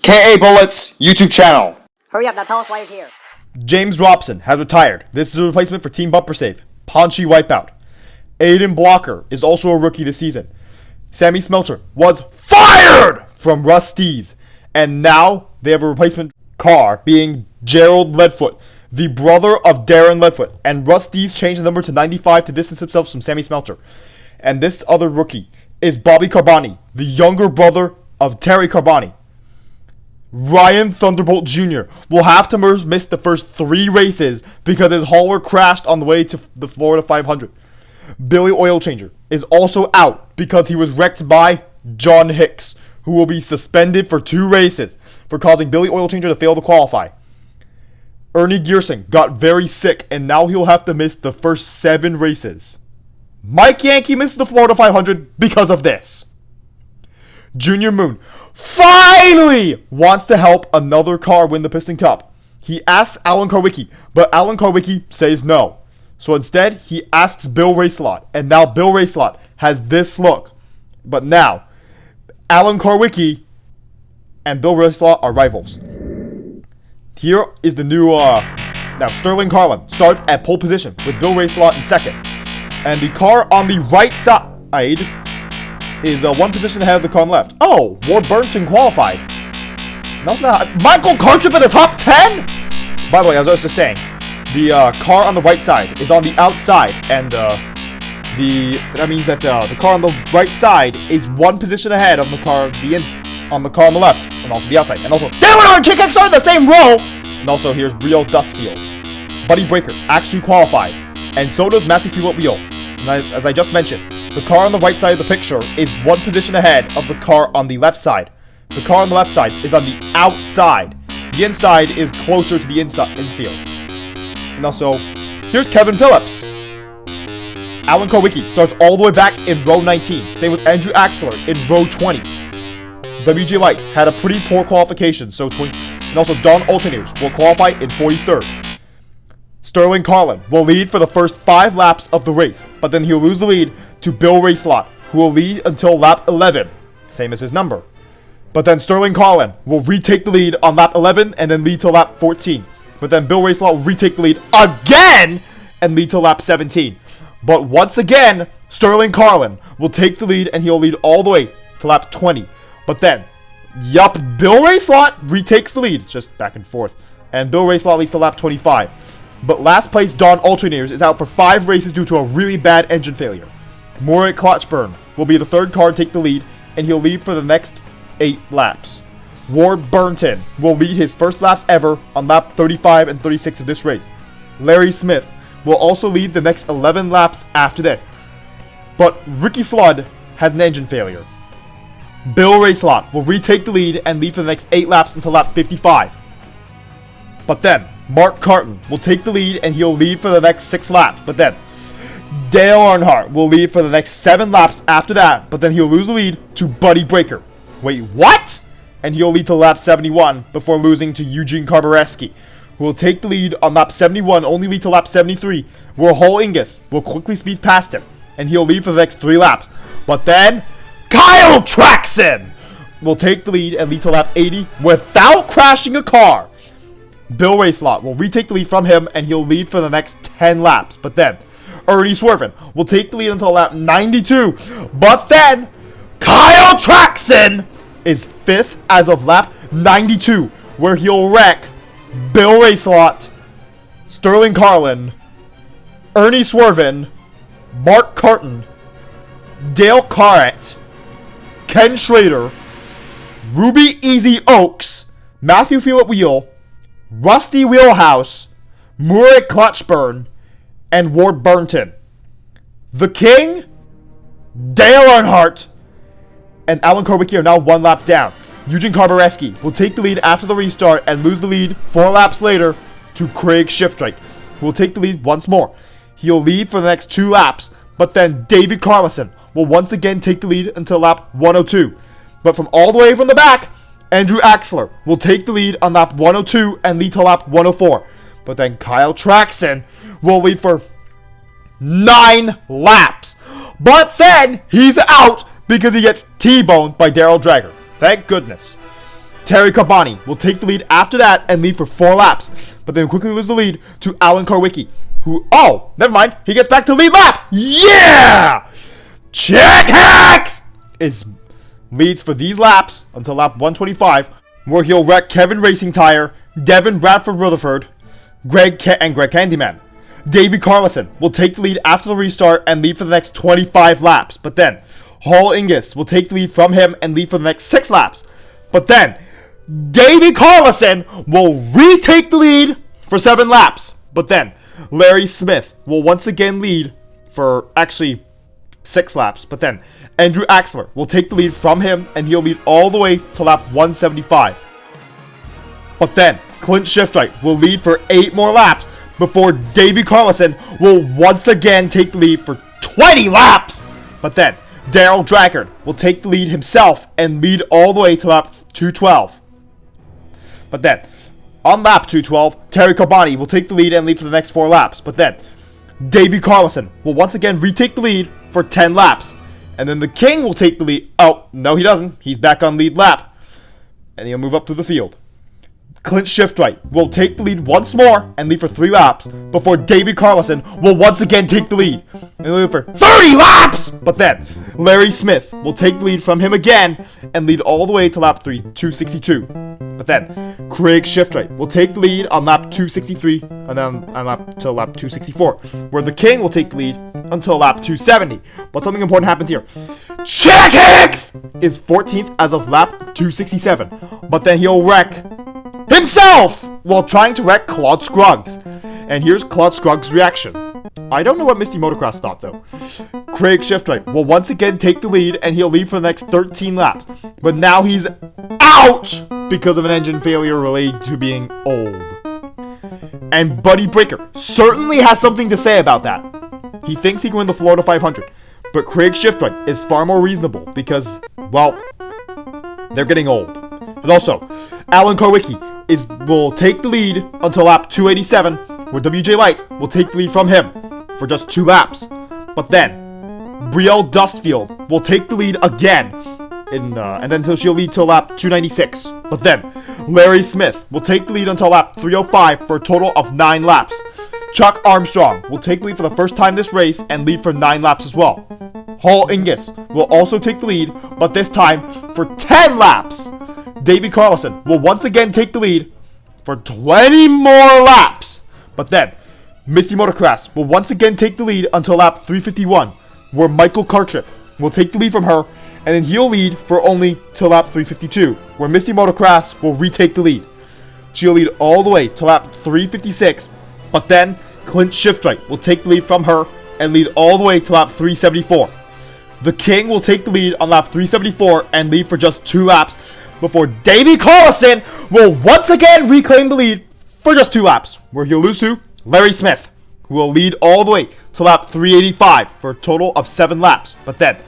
KA Bullets YouTube channel. Hurry up, now tell us why you're here. James Robson has retired. This is a replacement for Team Bumper Save. Paunchy Wipeout. Aiden Blocker is also a rookie this season. Sammy Smelter was fired from Rusty's. And now they have a replacement car being Gerald Leadfoot, the brother of Darren Leadfoot. And Rusty's changed the number to 95 to distance himself from Sammy Smelter. And this other rookie is Bobby Carboni, the younger brother of Terry Carboni. Ryan Thunderbolt Jr. will have to miss the first 3 races because his hauler crashed on the way to the Florida 500. Billy Oil Changer is also out because he was wrecked by John Hicks, who will be suspended for 2 races for causing Billy Oil Changer to fail to qualify. Ernie Gearsing got very sick and now he'll have to miss the first 7 races. Mike Yankee missed the Florida 500 because of this. Junior Moon finally wants to help another car win the Piston Cup. He asks Alan Karwicki, but Alan Karwicki says no. So instead, he asks Bill Racelot, and now Bill Racelot has this look. But now, Alan Karwicki and Bill Racelot are rivals. Here is the new, now Sterling Carlin starts at pole position with Bill Racelot in second. And the car on the right side is 1 position ahead of the car on the left. Oh, Ward Burnton qualified. No, Michael Cartrip in the top 10? By the way, as I was just saying, the car on the right side is on the outside, and that means that the car on the right side is 1 position ahead of the car on the car on the left, and also the outside. And also, Darren and Chick started the same row! And also, here's Rio Dustfield. Buddy Breaker actually qualifies, and so does Matthew Philip Wheel. And as I just mentioned, the car on the right side of the picture is 1 position ahead of the car on the left side. The car on the left side is on the outside. The inside is closer to the infield. And also, here's Kevin Phillips. Alan Karwicki starts all the way back in row 19. Same with Andrew Axler in row 20. WG Lights had a pretty poor qualification, and also Don Alternates will qualify in 43rd. Sterling Carlin will lead for the first 5 laps of the race, but then he'll lose the lead to Bill Racelot, who will lead until lap 11, same as his number. But then Sterling Carlin will retake the lead on lap 11 and then lead to lap 14. But then Bill Racelot will retake the lead again and lead to lap 17. But once again, Sterling Carlin will take the lead and he'll lead all the way to lap 20. But then, Bill Racelot retakes the lead. It's just back and forth. And Bill Racelot leads to lap 25. But last place Don Alternators is out for 5 races due to a really bad engine failure. Murray Clutchburn will be the 3rd car to take the lead, and he'll lead for the next 8 laps. Ward Burnton will lead his first laps ever on lap 35 and 36 of this race. Larry Smith will also lead the next 11 laps after this. But Ricky Flood has an engine failure. Bill Racelot will retake the lead and lead for the next 8 laps until lap 55. But then, Mark Carton will take the lead and he'll lead for the next 6 laps. But then, Dale Earnhardt will lead for the next 7 laps after that. But then he'll lose the lead to Buddy Breaker. Wait, what? And he'll lead to lap 71 before losing to Eugene Karbareski, who will take the lead on lap 71, only lead to lap 73, where Hull Ingus will quickly speed past him. And he'll lead for the next 3 laps. But then, Kyle Traxon will take the lead and lead to lap 80 without crashing a car. Bill Racelot will retake the lead from him and he'll lead for the next 10 laps. But then, Ernie Swerven will take the lead until lap 92. But then, Kyle Traxon is 5th as of lap 92, where he'll wreck Bill Racelot, Sterling Carlin, Ernie Swerven, Mark Carton, Dale Carrett, Ken Schrader, Ruby Easy Oaks, Matthew Philip Wheel, Rusty Wheelhouse, Murray Clutchburn, and Ward Burnton. The King, Dale Earnhardt, and Alan Karwicki are now 1 lap down. Eugene Karbareski will take the lead after the restart and lose the lead 4 laps later to Craig Shiftrite, who will take the lead once more. He'll lead for the next 2 laps, but then David Carlson will once again take the lead until lap 102. But from all the way from the back, Andrew Axler will take the lead on lap 102 and lead to lap 104. But then Kyle Traxon will lead for 9 laps. But then he's out because he gets T-boned by Daryl Drager. Thank goodness. Terry Carboni will take the lead after that and lead for 4 laps, but then quickly lose the lead to Alan Karwicki, who, oh, never mind, he gets back to lead lap. Yeah! Check Hacks leads for these laps until lap 125, where he'll wreck Kevin Racing Tire, Devin Bradford Rutherford, Greg Candyman. Davey Carlson will take the lead after the restart and lead for the next 25 laps, but then Hall Ingus will take the lead from him and lead for the next 6 laps, but then Davey Carlson will retake the lead for 7 laps, but then Larry Smith will once again lead for actually 6 laps, but then Andrew Axler will take the lead from him and he'll lead all the way to lap 175. But then Clint Shiftwright will lead for 8 more laps before Davey Carlson will once again take the lead for 20 laps. But then Daryl Draggard will take the lead himself and lead all the way to lap 212. But then on lap 212, Terry Carboni will take the lead and lead for the next 4 laps. But then Davey Carlson will once again retake the lead for 10 laps. And then the King will take the lead. Oh, no he doesn't. He's back on lead lap. And he'll move up to the field. Clint Shiftwright will take the lead once more and lead for 3 laps before Davey Carlson will once again take the lead and lead for 30 laps. But then Larry Smith will take the lead from him again and lead all the way to lap 262. But then Craig Shiftwright will take the lead on lap 263 and then on lap 264, where the King will take the lead until lap 270. But something important happens here. Check Hicks is 14th as of lap 267, but then he'll wreck himself while trying to wreck Claude Scruggs. And here's Claude Scruggs' reaction. I don't know what Misty Motocross thought though. Craig Shiftwright will once again take the lead and he'll lead for the next 13 laps. But now he's out because of an engine failure related to being old. And Buddy Breaker certainly has something to say about that. He thinks he can win the Florida 500. But Craig Shiftwright is far more reasonable because, well, they're getting old. And also, Alan Karwicki will take the lead until lap 287, where WJ Lights will take the lead from him for just 2 laps. But then, Brielle Dustfield will take the lead again, and then until she'll lead till lap 296. But then, Larry Smith will take the lead until lap 305 for a total of 9 laps. Chuck Armstrong will take the lead for the first time this race and lead for 9 laps as well. Hall Ingus will also take the lead, but this time for 10 laps. Davey Carlson will once again take the lead for 20 more laps. But then, Misty Motocross will once again take the lead until lap 351, where Michael Cartrip will take the lead from her, and then he'll lead for only till lap 352, where Misty Motocross will retake the lead. She'll lead all the way to lap 356, but then Clint Shiftwright will take the lead from her and lead all the way to lap 374. The King will take the lead on lap 374 and lead for just 2 laps, before Davey Carlson will once again reclaim the lead for just 2 laps, where he'll lose to Larry Smith, who will lead all the way to lap 385 for a total of 7 laps. But then,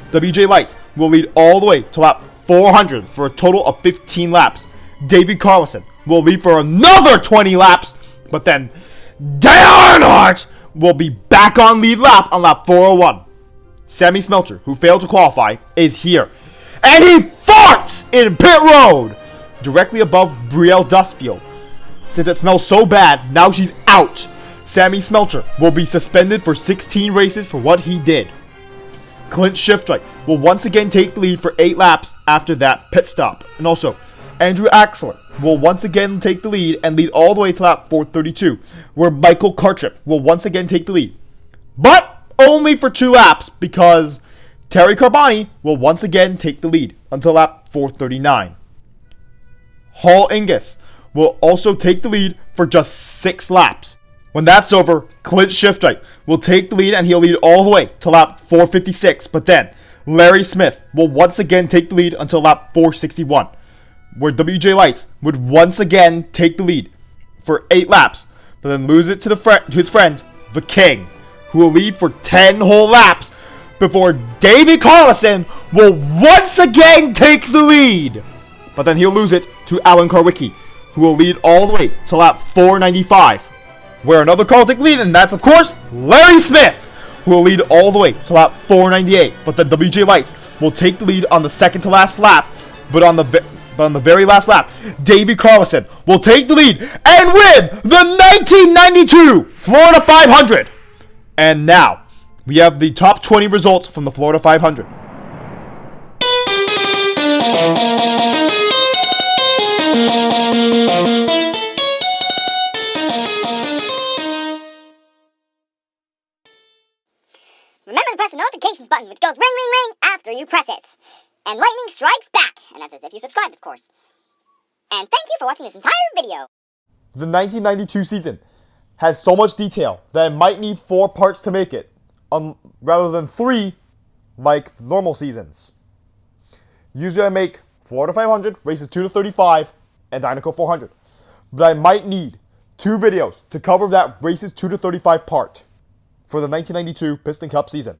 WJ Lights will lead all the way to lap 400 for a total of 15 laps. Davey Carlson will lead for another 20 laps, but then Dale Earnhardt will be back on lead lap on lap 401. Sammy Smelter, who failed to qualify, is here. And he farts in pit road directly above Brielle Dustfield. Since it smells so bad, now she's out. Sammy Smelter will be suspended for 16 races for what he did. Clint Shiftwright will once again take the lead for 8 laps after that pit stop. And also, Andrew Axler will once again take the lead and lead all the way to lap 432, where Michael Cartrip will once again take the lead. But only for 2 laps because Terry Carboni will once again take the lead until lap 439. Hall Ingus will also take the lead for just 6 laps. When that's over, Clint Shiftwright will take the lead and he'll lead all the way to lap 456. But then, Larry Smith will once again take the lead until lap 461, where WJ Lights would once again take the lead for 8 laps, but then lose it to his friend, the King, who will lead for 10 whole laps before Davey Carlson will once again take the lead. But then he'll lose it to Alan Karwicki, who will lead all the way to lap 495, where another car will take the lead, and that's, of course, Larry Smith, who will lead all the way to lap 498. But then WJ Lights will take the lead on the second to last lap, but but on the very last lap, Davey Carlson will take the lead and win the 1992 Florida 500. And now, we have the top 20 results from the Florida 500. Remember to press the notifications button, which goes ring, ring, ring after you press it. And lightning strikes back, and that's as if you subscribed, of course. And thank you for watching this entire video. The 1992 season has so much detail that it might need 4 parts to make it, rather than 3 like normal seasons. Usually I make Florida 500, races 2 to 35, and Dynaco 400. But I might need 2 videos to cover that races 2 to 35 part for the 1992 Piston Cup season.